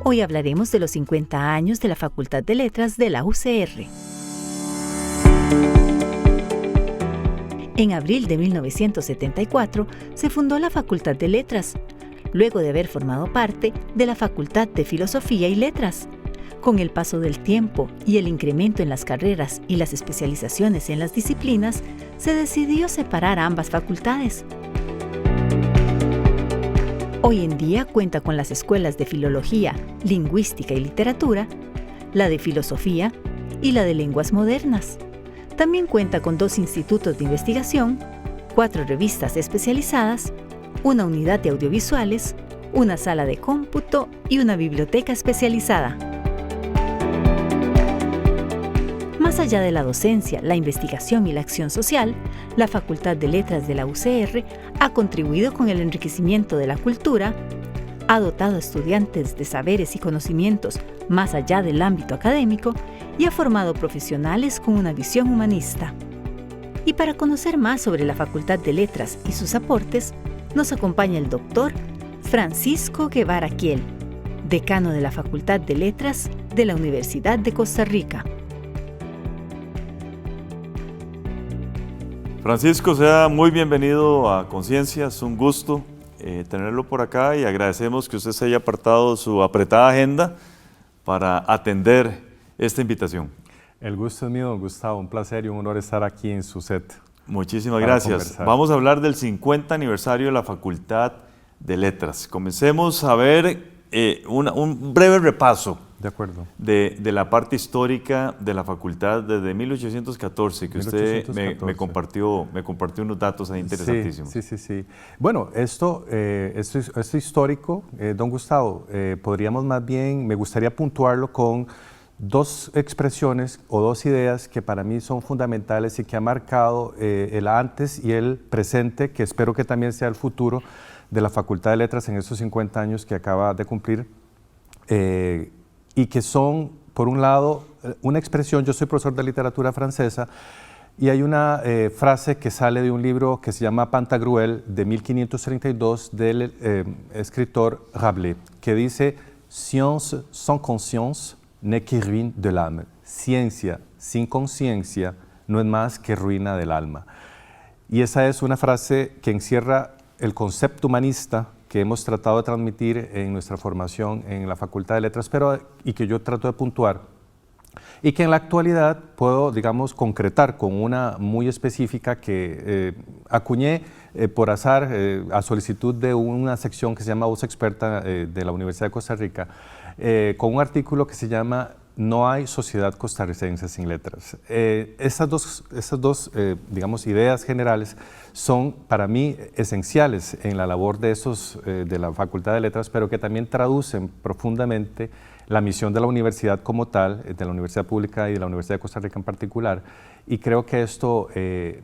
Hoy hablaremos de los 50 años de la Facultad de Letras de la UCR. En abril de 1974 se fundó la Facultad de Letras, luego de haber formado parte de la Facultad de Filosofía y Letras. Con el paso del tiempo y el incremento en las carreras y las especializaciones en las disciplinas, se decidió separar ambas facultades. Hoy en día cuenta con las escuelas de Filología, Lingüística y Literatura, la de Filosofía y la de Lenguas Modernas. También cuenta con 2 institutos de investigación, 4 revistas especializadas, una unidad de audiovisuales, una sala de cómputo y una biblioteca especializada. Más allá de la docencia, la investigación y la acción social, la Facultad de Letras de la UCR ha contribuido con el enriquecimiento de la cultura, ha dotado a estudiantes de saberes y conocimientos más allá del ámbito académico y ha formado profesionales con una visión humanista. Y para conocer más sobre la Facultad de Letras y sus aportes, nos acompaña el doctor Francisco Guevara Kiel, decano de la Facultad de Letras de la Universidad de Costa Rica. Francisco, sea muy bienvenido a Conciencia, es un gusto tenerlo por acá y agradecemos que usted se haya apartado su apretada agenda para atender esta invitación. El gusto es mío, don Gustavo, un placer y un honor estar aquí en su set. Muchísimas gracias. Vamos a hablar del 50 aniversario de la Facultad de Letras. Comencemos a ver un breve repaso. De acuerdo. De la parte histórica de la facultad desde 1814, que 1814. Usted me compartió unos datos ahí interesantísimos. Sí. Bueno, esto histórico, don Gustavo, podríamos más bien, me gustaría puntuarlo con 2 expresiones o 2 ideas que para mí son fundamentales y que han marcado el antes y el presente, que espero que también sea el futuro de la Facultad de Letras en estos 50 años que acaba de cumplir. Y que son, por un lado, una expresión, yo soy profesor de literatura francesa, y hay una frase que sale de un libro que se llama Pantagruel, de 1532, del escritor Rabelais, que dice: «Science sans conscience n'est que ruine de l'âme». Ciencia sin conciencia no es más que ruina del alma. Y esa es una frase que encierra el concepto humanista que hemos tratado de transmitir en nuestra formación en la Facultad de Letras, y que yo trato de puntuar, y que en la actualidad puedo, digamos, concretar con una muy específica que acuñé por azar a solicitud de una sección que se llama Voz Experta de la Universidad de Costa Rica, con un artículo que se llama «No hay sociedad costarricense sin letras». Estas dos digamos, ideas generales son para mí esenciales en la labor de la Facultad de Letras, pero que también traducen profundamente la misión de la universidad como tal, de la Universidad Pública y de la Universidad de Costa Rica en particular, y creo que esto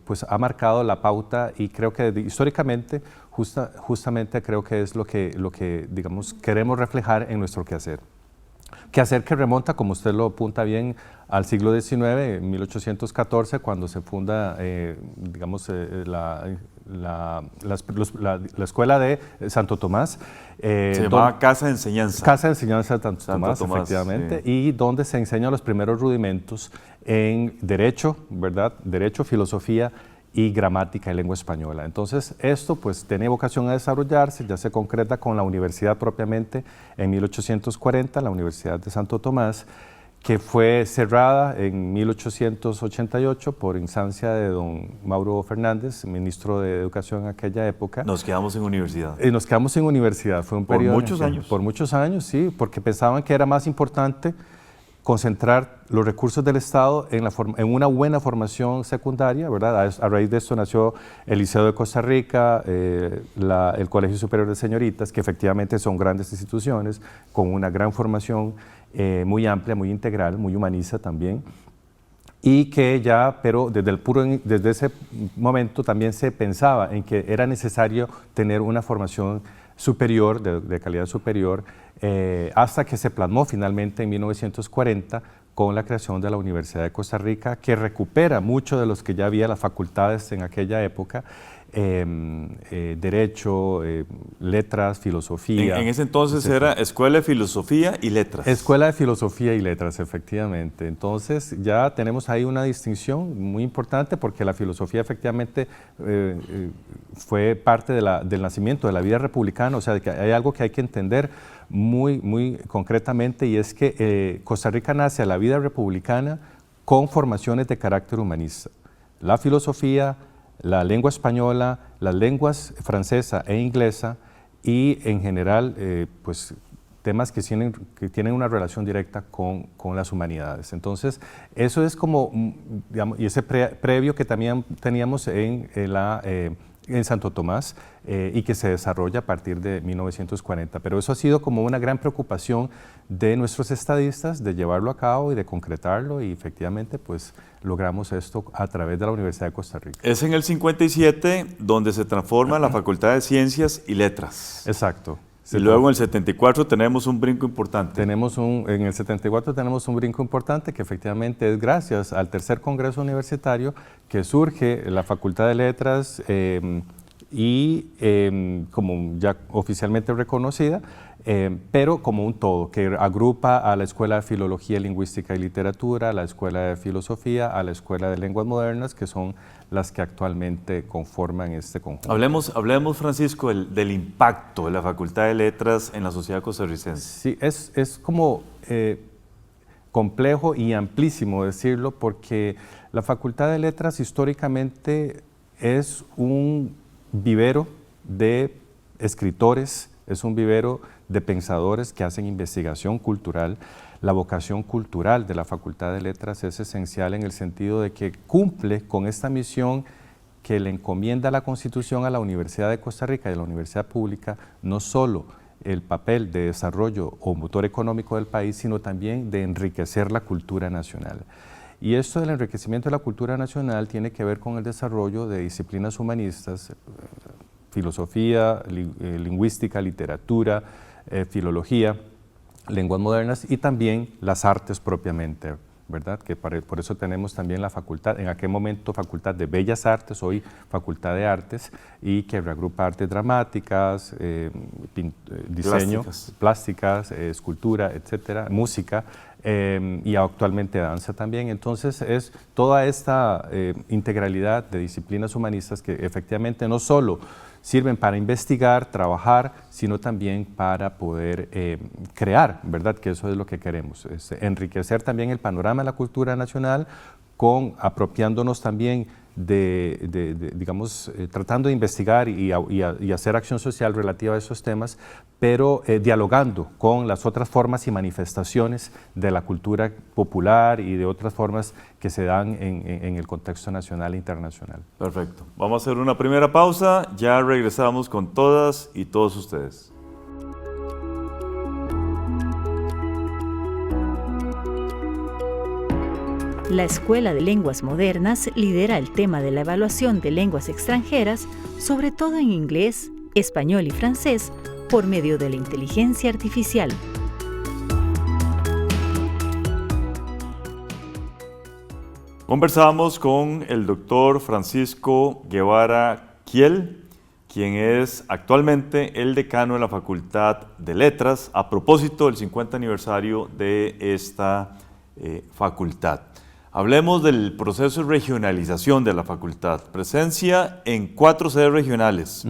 pues ha marcado la pauta, y creo que históricamente justamente creo que es lo que digamos, queremos reflejar en nuestro quehacer. Quehacer que remonta, como usted lo apunta bien, al siglo XIX, en 1814, cuando se funda, digamos, la escuela de Santo Tomás. Se llamaba Casa de Enseñanza. Casa de Enseñanza de Santo Tomás, efectivamente, sí. Y donde se enseñan los primeros rudimentos en Derecho, ¿verdad? Derecho, Filosofía y Gramática y Lengua Española. Entonces, esto pues tiene vocación a desarrollarse, ya se concreta con la universidad propiamente en 1840, la Universidad de Santo Tomás, que fue cerrada en 1888 por instancia de don Mauro Fernández, ministro de Educación en aquella época. Nos quedamos en universidad. Nos quedamos en universidad, fue un periodo... ¿Por muchos años? Por muchos años, sí, porque pensaban que era más importante concentrar los recursos del Estado en una buena formación secundaria, ¿verdad? A raíz de esto nació el Liceo de Costa Rica, el Colegio Superior de Señoritas, que efectivamente son grandes instituciones con una gran formación muy amplia, muy integral, muy humanista también, y que ya, pero desde ese momento también se pensaba en que era necesario tener una formación superior, de calidad superior, hasta que se plasmó finalmente en 1940 con la creación de la Universidad de Costa Rica, que recupera mucho de los que ya había las facultades en aquella época, derecho, letras, filosofía. En ese entonces era Escuela de Filosofía y Letras. Escuela de Filosofía y Letras, efectivamente. Entonces ya tenemos ahí una distinción muy importante porque la filosofía efectivamente fue parte del nacimiento de la vida republicana, o sea, que hay algo que hay que entender muy concretamente, y es que Costa Rica nace a la vida republicana con formaciones de carácter humanista. La filosofía, la lengua española, las lenguas francesa e inglesa y en general pues, temas que tienen una relación directa con las humanidades. Entonces, eso es como, digamos, y ese previo que también teníamos en Santo Tomás y que se desarrolla a partir de 1940. Pero eso ha sido como una gran preocupación de nuestros estadistas de llevarlo a cabo y de concretarlo, y efectivamente pues logramos esto a través de la Universidad de Costa Rica. Es en el 57 donde se transforma la Facultad de Ciencias y Letras. Exacto. Y luego en el 74 tenemos un brinco importante. En el 74 tenemos un brinco importante que efectivamente es gracias al tercer Congreso Universitario que surge la Facultad de Letras como ya oficialmente reconocida, pero como un todo, que agrupa a la Escuela de Filología, Lingüística y Literatura, a la Escuela de Filosofía, a la Escuela de Lenguas Modernas, que son las que actualmente conforman este conjunto. Hablemos, Francisco, del impacto de la Facultad de Letras en la sociedad costarricense. Sí, es como complejo y amplísimo decirlo, porque la Facultad de Letras históricamente es un vivero de escritores, es un vivero de pensadores que hacen investigación cultural. La vocación cultural de la Facultad de Letras es esencial en el sentido de que cumple con esta misión que le encomienda la Constitución a la Universidad de Costa Rica y a la Universidad Pública, no solo el papel de desarrollo o motor económico del país, sino también de enriquecer la cultura nacional. Y esto del enriquecimiento de la cultura nacional tiene que ver con el desarrollo de disciplinas humanistas, filosofía, lingüística, literatura, filología, lenguas modernas y también las artes propiamente, ¿verdad? Que por eso tenemos también la facultad, en aquel momento Facultad de Bellas Artes, hoy Facultad de Artes, y que reagrupa artes dramáticas, diseño, plásticas, escultura, etcétera, música, y actualmente danza también. Entonces es toda esta integralidad de disciplinas humanistas que efectivamente no solo sirven para investigar, trabajar, sino también para poder crear, ¿verdad? Que eso es lo que queremos, es enriquecer también el panorama de la cultura nacional, apropiándonos también digamos, tratando de investigar y hacer acción social relativa a esos temas, pero dialogando con las otras formas y manifestaciones de la cultura popular y de otras formas que se dan en el contexto nacional e internacional. Perfecto. Vamos a hacer una primera pausa, ya regresamos con todas y todos ustedes. La Escuela de Lenguas Modernas lidera el tema de la evaluación de lenguas extranjeras, sobre todo en inglés, español y francés, por medio de la inteligencia artificial. Conversamos con el doctor Francisco Guevara Kiel, quien es actualmente el decano de la Facultad de Letras, a propósito del 50 aniversario de esta facultad. Hablemos del proceso de regionalización de la facultad, presencia en 4 sedes regionales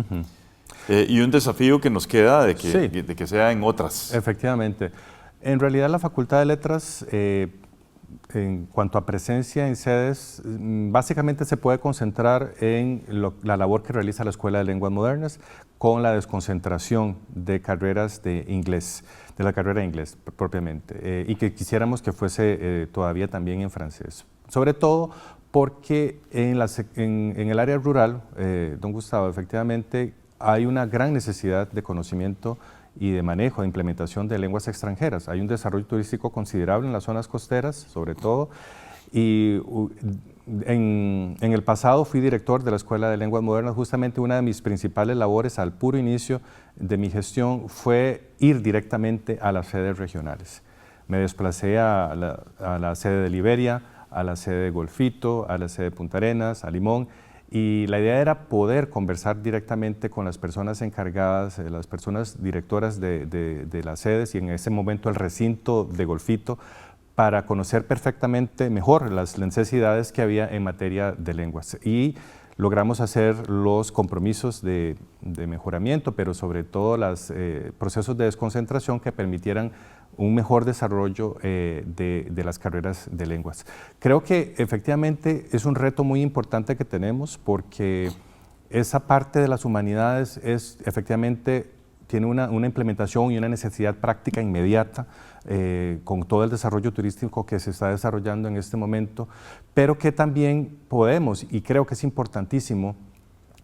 y un desafío que nos queda de que sea en otras. Efectivamente. En realidad la Facultad de Letras, en cuanto a presencia en sedes, básicamente se puede concentrar en la labor que realiza la Escuela de Lenguas Modernas con la desconcentración de carreras de inglés, de la carrera de inglés propiamente, y que quisiéramos que fuese todavía también en francés. Sobre todo porque en el área rural, don Gustavo, efectivamente hay una gran necesidad de conocimiento y de manejo, de implementación de lenguas extranjeras. Hay un desarrollo turístico considerable en las zonas costeras, sobre todo, y en el pasado fui director de la Escuela de Lenguas Modernas. Justamente una de mis principales labores al puro inicio de mi gestión fue ir directamente a las sedes regionales. Me desplacé a la sede de Liberia, a la sede de Golfito, a la sede de Punta Arenas, a Limón, Y la idea era poder conversar directamente con las personas encargadas, las personas directoras de las sedes y en ese momento el recinto de Golfito, para conocer perfectamente mejor las necesidades que había en materia de lenguas. Y logramos hacer los compromisos de mejoramiento, pero sobre todo los procesos de desconcentración que permitieran un mejor desarrollo de las carreras de lenguas. Creo que efectivamente es un reto muy importante que tenemos porque esa parte de las humanidades efectivamente tiene una implementación y una necesidad práctica inmediata con todo el desarrollo turístico que se está desarrollando en este momento, pero que también podemos, y creo que es importantísimo,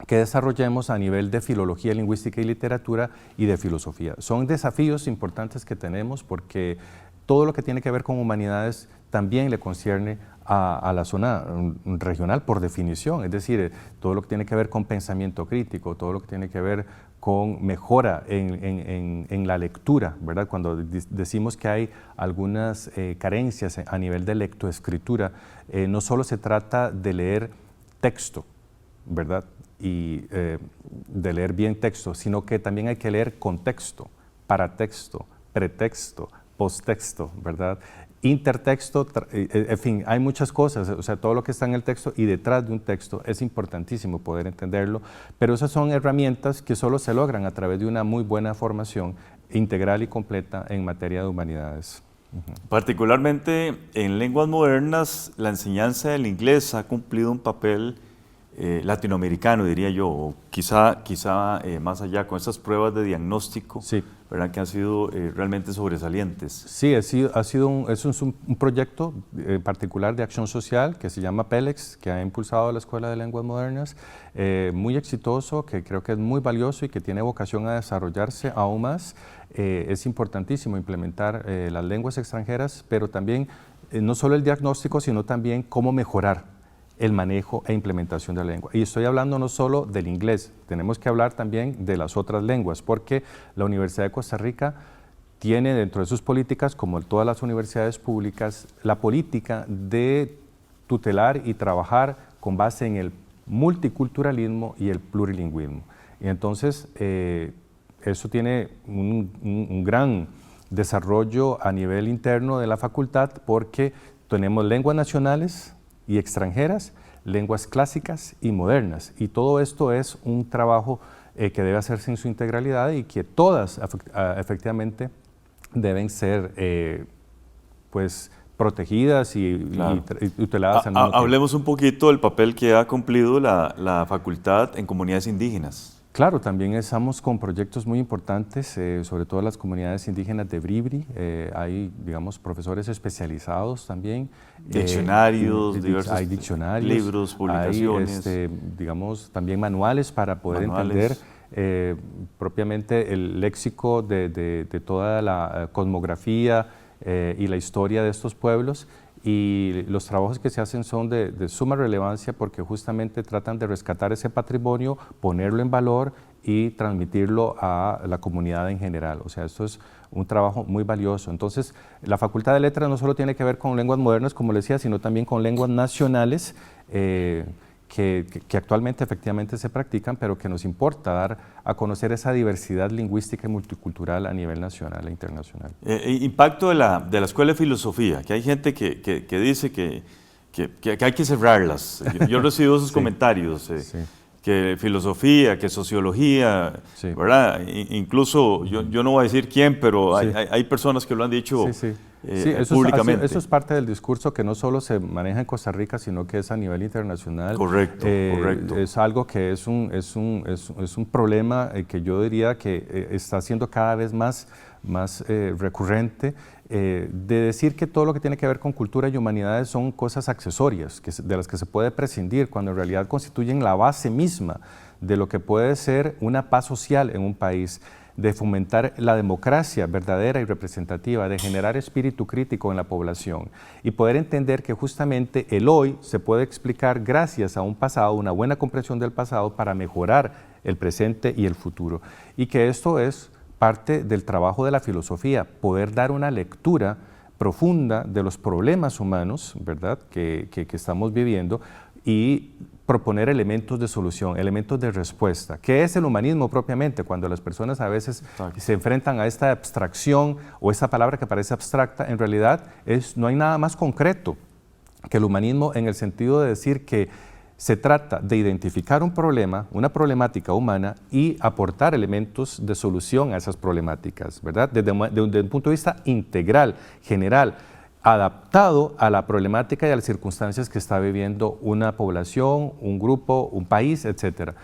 que desarrollemos a nivel de filología, lingüística y literatura y de filosofía. Son desafíos importantes que tenemos porque todo lo que tiene que ver con humanidades también le concierne a la zona regional por definición, es decir, todo lo que tiene que ver con pensamiento crítico, todo lo que tiene que ver con mejora en la lectura, ¿verdad? Cuando decimos que hay algunas carencias a nivel de lectoescritura, no solo se trata de leer texto, ¿verdad? Y de leer bien texto, sino que también hay que leer contexto, paratexto, pretexto, posttexto, ¿verdad? Intertexto, en fin, hay muchas cosas, o sea, todo lo que está en el texto y detrás de un texto es importantísimo poder entenderlo, pero esas son herramientas que solo se logran a través de una muy buena formación integral y completa en materia de humanidades. Particularmente en lenguas modernas, la enseñanza del inglés ha cumplido un papel latinoamericano, diría yo, o quizá más allá, con esas pruebas de diagnóstico, sí, ¿verdad? Que han sido realmente sobresalientes. Sí, es un proyecto particular de acción social que se llama PELEX, que ha impulsado la Escuela de Lenguas Modernas, muy exitoso, que creo que es muy valioso y que tiene vocación a desarrollarse aún más. Es importantísimo implementar las lenguas extranjeras, pero también no solo el diagnóstico, sino también cómo mejorar el manejo e implementación de la lengua. Y estoy hablando no solo del inglés, tenemos que hablar también de las otras lenguas, porque la Universidad de Costa Rica tiene dentro de sus políticas, como todas las universidades públicas, la política de tutelar y trabajar con base en el multiculturalismo y el plurilingüismo. Y entonces, eso tiene un gran desarrollo a nivel interno de la facultad, porque tenemos lenguas nacionales y extranjeras, lenguas clásicas y modernas. Y todo esto es un trabajo que debe hacerse en su integralidad y que todas efectivamente deben ser pues, protegidas y tuteladas al mismo tiempo. Hablemos un poquito del papel que ha cumplido la facultad en comunidades indígenas. Claro, también estamos con proyectos muy importantes, sobre todo las comunidades indígenas de Bribri. Hay, digamos, profesores especializados también. Diccionarios, diversos hay diccionarios, libros, publicaciones. Hay, digamos, también manuales para poder entender propiamente el léxico de toda la cosmografía y la historia de estos pueblos. Y los trabajos que se hacen son de suma relevancia porque justamente tratan de rescatar ese patrimonio, ponerlo en valor y transmitirlo a la comunidad en general. O sea, esto es un trabajo muy valioso. Entonces, la Facultad de Letras no solo tiene que ver con lenguas modernas, como les decía, sino también con lenguas nacionales que actualmente efectivamente se practican, pero que nos importa dar a conocer esa diversidad lingüística y multicultural a nivel nacional e internacional. Impacto de la Escuela de Filosofía, que hay gente que dice que hay que cerrarlas. Yo recibo esos comentarios, que filosofía, que sociología, ¿verdad? Incluso, yo no voy a decir quién, pero hay personas que lo han dicho públicamente. Eso es parte del discurso que no solo se maneja en Costa Rica, sino que es a nivel internacional. Correcto, correcto. Es algo que es un problema que yo diría que está siendo cada vez más recurrente, de decir que todo lo que tiene que ver con cultura y humanidades son cosas accesorias, de las que se puede prescindir, cuando en realidad constituyen la base misma de lo que puede ser una paz social en un país, de fomentar la democracia verdadera y representativa, de generar espíritu crítico en la población y poder entender que justamente el hoy se puede explicar gracias a un pasado, una buena comprensión del pasado para mejorar el presente y el futuro. Y que esto es parte del trabajo de la filosofía, poder dar una lectura profunda de los problemas humanos, ¿verdad?, que estamos viviendo y proponer elementos de solución, elementos de respuesta. ¿Qué es el humanismo propiamente? Cuando las personas a veces se enfrentan a esta abstracción o esta palabra que parece abstracta, en realidad no hay nada más concreto que el humanismo, en el sentido de decir que se trata de identificar un problema, una problemática humana, y aportar elementos de solución a esas problemáticas, ¿verdad? Desde un punto de vista integral, general, adaptado a la problemática y a las circunstancias que está viviendo una población, un grupo, un país, etcétera.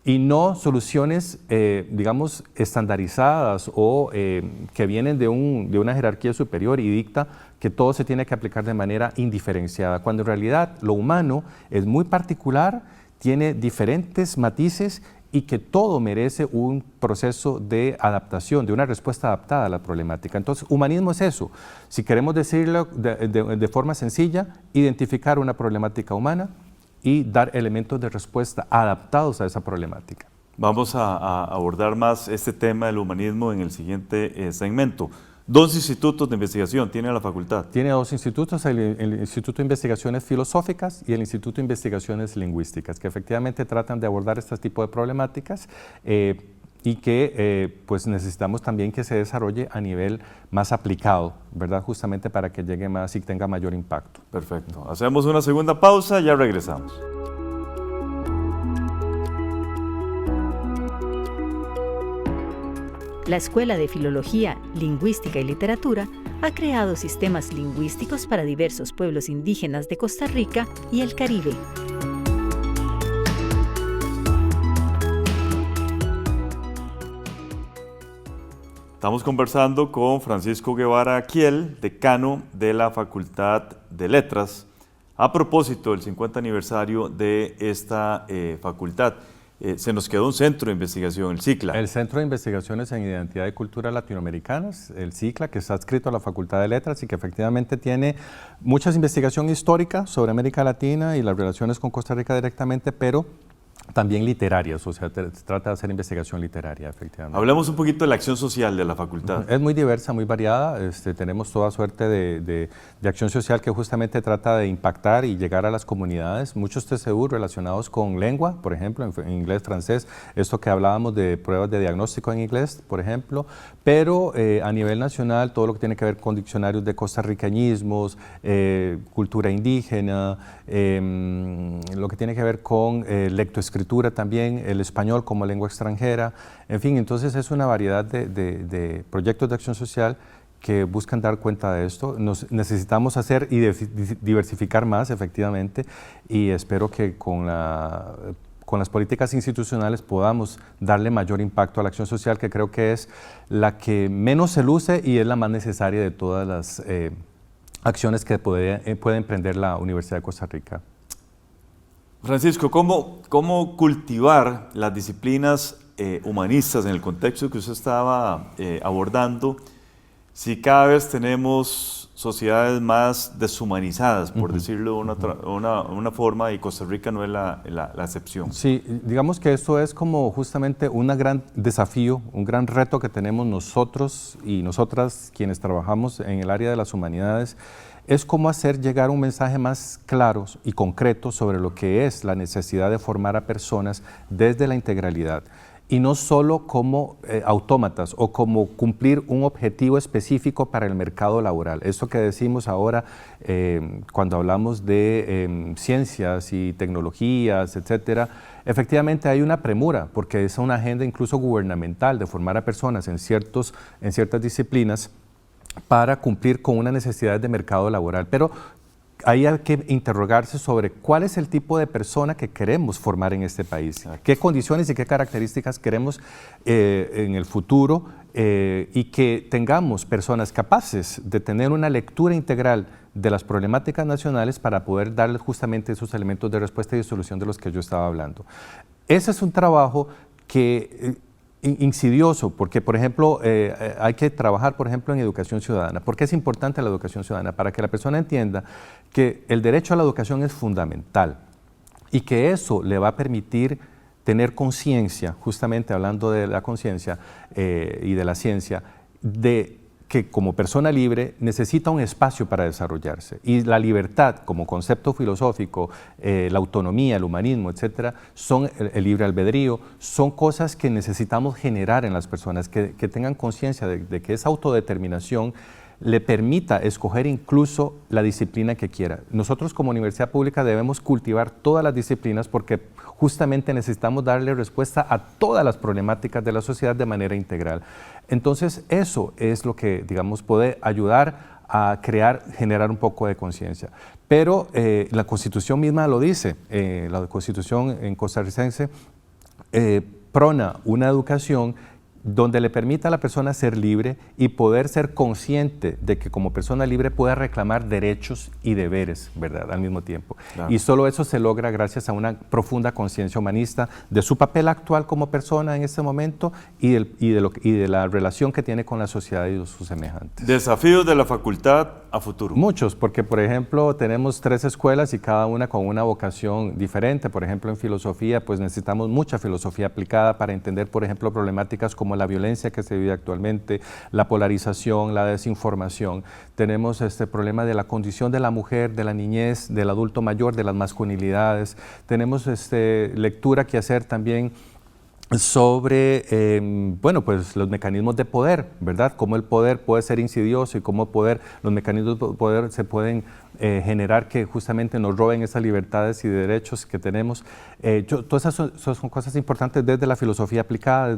Y no soluciones, digamos, estandarizadas o que vienen de una jerarquía superior y dicta que todo se tiene que aplicar de manera indiferenciada, cuando en realidad lo humano es muy particular, tiene diferentes matices y que todo merece un proceso de adaptación, de una respuesta adaptada a la problemática. Entonces, humanismo es eso. Si queremos decirlo de forma sencilla, identificar una problemática humana y dar elementos de respuesta adaptados a esa problemática. Vamos a abordar más este tema del humanismo en el siguiente segmento. 2 institutos de investigación tiene la facultad. Tiene 2 institutos, el Instituto de Investigaciones Filosóficas y el Instituto de Investigaciones Lingüísticas, que efectivamente tratan de abordar este tipo de problemáticas y que pues necesitamos también que se desarrolle a nivel más aplicado, ¿verdad? Justamente para que llegue más y tenga mayor impacto. Perfecto. Hacemos una segunda pausa, ya regresamos. La Escuela de Filología, Lingüística y Literatura ha creado sistemas lingüísticos para diversos pueblos indígenas de Costa Rica y el Caribe. Estamos conversando con Francisco Guevara Kiel, decano de la Facultad de Letras, a propósito del 50 aniversario de esta facultad. Se nos quedó un centro de investigación, el CICLA. El Centro de Investigaciones en Identidad y Cultura Latinoamericanas, el CICLA, que está adscrito a la Facultad de Letras y que efectivamente tiene mucha investigación histórica sobre América Latina y las relaciones con Costa Rica directamente, pero también literarias, o sea, se trata de hacer investigación literaria, efectivamente. Hablemos un poquito de la acción social de la facultad. Es muy diversa, muy variada, tenemos toda suerte de acción social que justamente trata de impactar y llegar a las comunidades, muchos TCU relacionados con lengua, por ejemplo, en inglés, francés, esto que hablábamos de pruebas de diagnóstico en inglés, por ejemplo, pero a nivel nacional todo lo que tiene que ver con diccionarios de costarriqueñismos, cultura indígena, lo que tiene que ver con lectoescritura también, el español como lengua extranjera, en fin, entonces es una variedad de proyectos de acción social que buscan dar cuenta de esto. Necesitamos hacer y diversificar más, efectivamente, y espero que con las políticas institucionales podamos darle mayor impacto a la acción social, que creo que es la que menos se luce y es la más necesaria de todas las acciones que puede emprender la Universidad de Costa Rica. Francisco, ¿cómo cultivar las disciplinas humanistas en el contexto que usted estaba abordando si cada vez tenemos sociedades más deshumanizadas, por decirlo de una forma, y Costa Rica no es la excepción? Sí, digamos que esto es como justamente un gran desafío, un gran reto que tenemos nosotros y nosotras quienes trabajamos en el área de las humanidades, es cómo hacer llegar un mensaje más claro y concreto sobre lo que es la necesidad de formar a personas desde la integralidad y no solo como autómatas o como cumplir un objetivo específico para el mercado laboral. Esto que decimos ahora cuando hablamos de ciencias y tecnologías, etcétera, efectivamente hay una premura porque es una agenda incluso gubernamental de formar a personas en ciertas disciplinas para cumplir con una necesidad de mercado laboral, pero ahí hay que interrogarse sobre cuál es el tipo de persona que queremos formar en este país, Exacto. Qué condiciones y qué características queremos en el futuro y que tengamos personas capaces de tener una lectura integral de las problemáticas nacionales para poder darles justamente esos elementos de respuesta y de solución de los que yo estaba hablando. Ese es un trabajo que insidioso, porque por ejemplo hay que trabajar por ejemplo en educación ciudadana. ¿Por qué es importante la educación ciudadana? Para que la persona entienda que el derecho a la educación es fundamental y que eso le va a permitir tener conciencia, justamente hablando de la conciencia y de la ciencia, de que como persona libre necesita un espacio para desarrollarse. Y la libertad como concepto filosófico, la autonomía, el humanismo, etcétera, son el libre albedrío, son cosas que necesitamos generar en las personas, que tengan conciencia de que esa autodeterminación le permita escoger incluso la disciplina que quiera. Nosotros como universidad pública debemos cultivar todas las disciplinas porque justamente necesitamos darle respuesta a todas las problemáticas de la sociedad de manera integral. Entonces eso es lo que, digamos, puede ayudar a generar un poco de conciencia. Pero la Constitución misma lo dice, la Constitución en costarricense prona una educación donde le permita a la persona ser libre y poder ser consciente de que como persona libre pueda reclamar derechos y deberes, ¿verdad?, al mismo tiempo. Claro. Y solo eso se logra gracias a una profunda conciencia humanista de su papel actual como persona en este momento y de la relación que tiene con la sociedad y sus semejantes. Desafíos de la facultad a futuro. Muchos, porque por ejemplo tenemos 3 escuelas y cada una con una vocación diferente. Por ejemplo, en filosofía, pues necesitamos mucha filosofía aplicada para entender, por ejemplo, problemáticas como la violencia que se vive actualmente, la polarización, la desinformación. Tenemos este problema de la condición de la mujer, de la niñez, del adulto mayor, de las masculinidades. Tenemos lectura que hacer también sobre, bueno, pues los mecanismos de poder, ¿verdad? Cómo el poder puede ser insidioso y cómo los mecanismos de poder se pueden generar que justamente nos roben esas libertades y derechos que tenemos. Todas esas son cosas importantes desde la filosofía aplicada,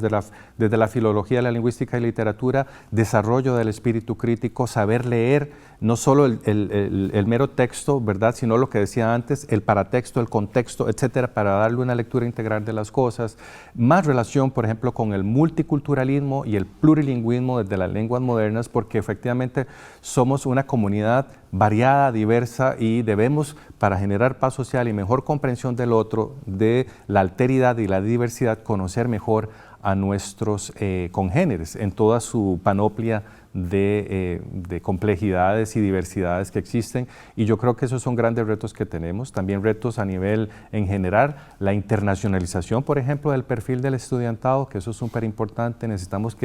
desde la filología, la lingüística y literatura, desarrollo del espíritu crítico, saber leer, no solo el mero texto, ¿verdad?, sino lo que decía antes, el paratexto, el contexto, etcétera, para darle una lectura integral de las cosas. Más relación, por ejemplo, con el multiculturalismo y el plurilingüismo desde las lenguas modernas, porque efectivamente somos una comunidad variada, diversa, y debemos, para generar paz social y mejor comprensión del otro, de la alteridad y la diversidad, conocer mejor a nuestros congéneres en toda su panoplia de complejidades y diversidades que existen, y yo creo que esos son grandes retos que tenemos, también retos a nivel en general, la internacionalización, por ejemplo, del perfil del estudiantado, que eso es súper importante. Necesitamos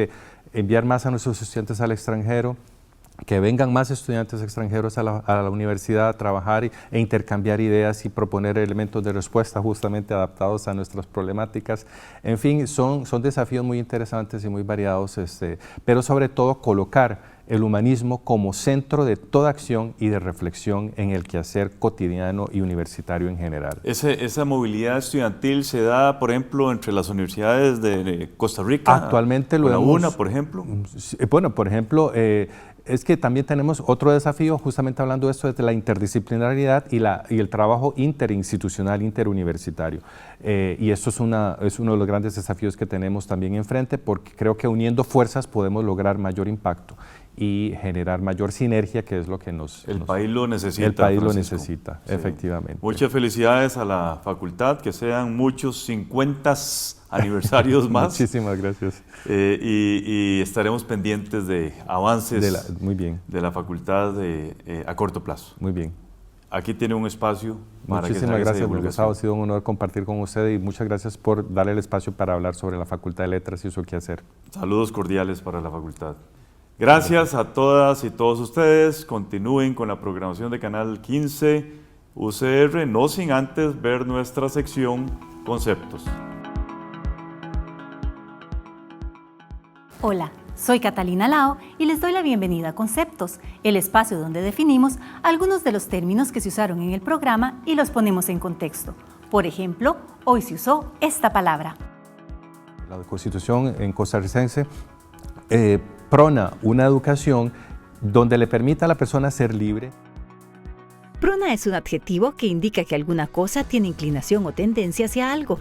enviar más a nuestros estudiantes al extranjero, que vengan más estudiantes extranjeros a la universidad a trabajar e intercambiar ideas y proponer elementos de respuesta justamente adaptados a nuestras problemáticas. En fin, son desafíos muy interesantes y muy variados, pero sobre todo colocar el humanismo como centro de toda acción y de reflexión en el quehacer cotidiano y universitario en general. ¿Esa movilidad estudiantil se da, por ejemplo, entre las universidades de Costa Rica? Actualmente lo vemos. ¿Una, por ejemplo? Bueno, por ejemplo, es que también tenemos otro desafío, justamente hablando de esto, de la interdisciplinaridad y el trabajo interinstitucional, interuniversitario. Y esto es uno de los grandes desafíos que tenemos también enfrente, porque creo que uniendo fuerzas podemos lograr mayor impacto y generar mayor sinergia, que es lo que el país lo necesita. El país Francisco. lo necesita, sí, efectivamente. Muchas felicidades a la facultad, que sean muchos 50 aniversarios más. Muchísimas gracias. Y estaremos pendientes de avances muy bien. de la facultad a corto plazo. Muy bien. Aquí tiene un espacio para Muchísimas gracias, don Gustavo. Ha sido un honor compartir con usted y muchas gracias por darle el espacio para hablar sobre la Facultad de Letras y su quehacer. Saludos cordiales para la facultad. Gracias a todas y todos ustedes. Continúen con la programación de Canal 15 UCR, no sin antes ver nuestra sección Conceptos. Hola, soy Catalina Lao y les doy la bienvenida a Conceptos, el espacio donde definimos algunos de los términos que se usaron en el programa y los ponemos en contexto. Por ejemplo, hoy se usó esta palabra. La Constitución en costarricense prona una educación donde le permita a la persona ser libre. Prona es un adjetivo que indica que alguna cosa tiene inclinación o tendencia hacia algo.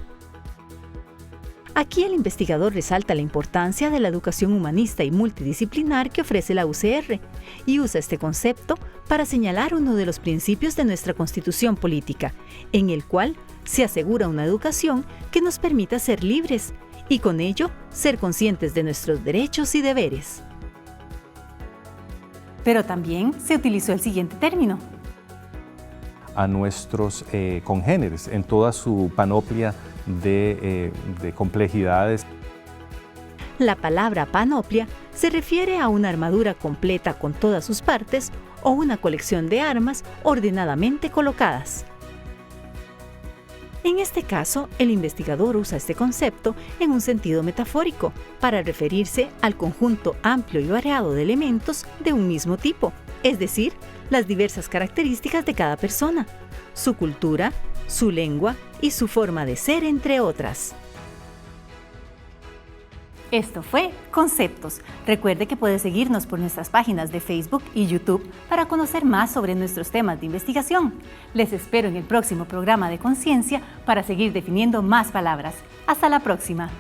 Aquí el investigador resalta la importancia de la educación humanista y multidisciplinar que ofrece la UCR y usa este concepto para señalar uno de los principios de nuestra Constitución política, en el cual se asegura una educación que nos permita ser libres y con ello ser conscientes de nuestros derechos y deberes. Pero también se utilizó el siguiente término. A nuestros congéneres en toda su panoplia de complejidades. La palabra panoplia se refiere a una armadura completa con todas sus partes o una colección de armas ordenadamente colocadas. En este caso, el investigador usa este concepto en un sentido metafórico para referirse al conjunto amplio y variado de elementos de un mismo tipo, es decir, las diversas características de cada persona, su cultura, su lengua y su forma de ser, entre otras. Esto fue Conceptos. Recuerde que puede seguirnos por nuestras páginas de Facebook y YouTube para conocer más sobre nuestros temas de investigación. Les espero en el próximo programa de Conciencia para seguir definiendo más palabras. Hasta la próxima.